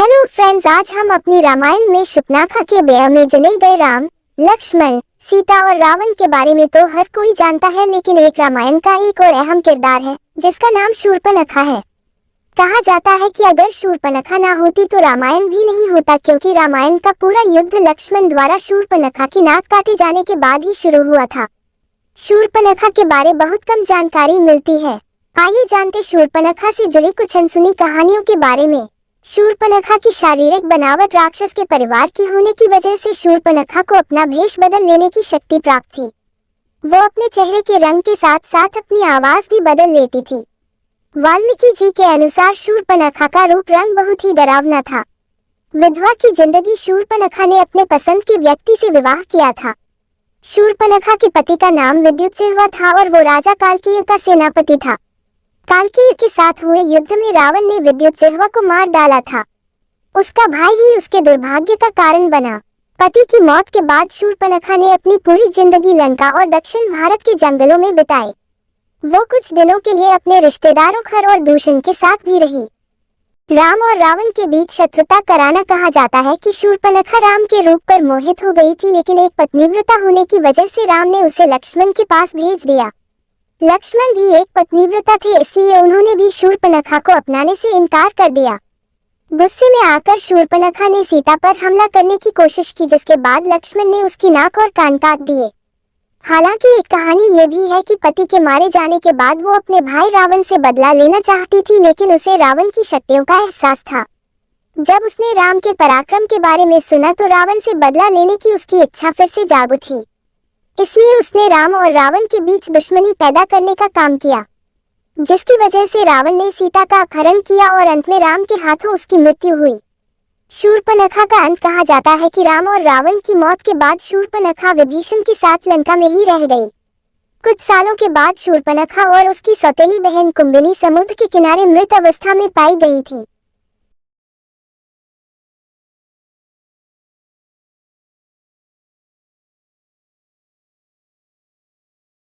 Hello friends, आज हम अपनी रामायण में शूर्पणखा के ब्याह में जने गए राम, लक्ष्मण, सीता और रावण के बारे में तो हर कोई जानता है, लेकिन एक रामायण का एक और अहम किरदार है जिसका नाम शूर्पणखा है। कहा जाता है कि अगर शूर्पणखा ना होती तो रामायण भी नहीं होता, क्योंकि रामायण का पूरा युद्ध लक्ष्मण द्वारा शूर्पणखा की नाक काटे जाने के बाद ही शुरू हुआ था। शूर्पणखा के बारे बहुत कम जानकारी मिलती है। आइए जानते शूर्पणखा से जुड़ी कुछ अनसुनी कहानियों के बारे में। शूर्पणखा की शारीरिक बनावट राक्षस के परिवार की होने की वजह से शूर्पणखा को अपना भेष बदल लेने की शक्ति प्राप्त थी। वो अपने चेहरे के रंग के साथ साथ अपनी आवाज भी बदल लेती थी। वाल्मीकि जी के अनुसार शूर्पणखा का रूप रंग बहुत ही डरावना था। विधवा की जिंदगी शूर्पणखा ने अपने पसंद के व्यक्ति से विवाह किया था। शूर्पणखा के पति का नाम विद्युच्चह्वा था और वो राजा कालकेय का सेनापति था। कालकेय के साथ हुए युद्ध में रावण ने विद्युच्चह्वा को मार डाला था। उसका भाई ही उसके दुर्भाग्य का कारण बना। पति की मौत के बाद शूर्पणखा ने अपनी पूरी जिंदगी लंका और दक्षिण भारत के जंगलों में बिताई। वो कुछ दिनों के लिए अपने रिश्तेदारों खर और दूषण के साथ भी रही। राम और रावण के बीच शत्रुता कराना। कहा जाता है कि शूर्पणखा राम के रूप पर मोहित हो गई थी, लेकिन एक पत्नीव्रता होने की वजह से राम ने उसे लक्ष्मण के पास भेज दिया। लक्ष्मण भी एक पत्नीव्रता थे, इसलिए उन्होंने भी शूर्पणखा को अपनाने से इनकार कर दिया। गुस्से में आकर शूर्पणखा ने सीता पर हमला करने की कोशिश की, जिसके बाद लक्ष्मण ने उसकी नाक और कान काट दिए। हालांकि एक कहानी ये भी है कि पति के मारे जाने के बाद वो अपने भाई रावण से बदला लेना चाहती थी, लेकिन उसे रावण की शक्तियों का एहसास था। जब उसने राम के पराक्रम के बारे में सुना तो रावण से बदला लेने की उसकी इच्छा फिर से जाग उठी। इसलिए उसने राम और रावण के बीच दुश्मनी पैदा करने का काम किया, जिसकी वजह से रावण ने सीता का अपहरण किया और अंत में राम के हाथों उसकी मृत्यु हुई। शूर्पणखा का अंत कहा जाता है कि राम और रावण की मौत के बाद शूर्पणखा विभीषण के साथ लंका में ही रह गई। कुछ सालों के बाद शूर्पणखा और उसकी सौतेली बहन कुंभिनी समुद्र के किनारे मृत अवस्था में पाई गई थी।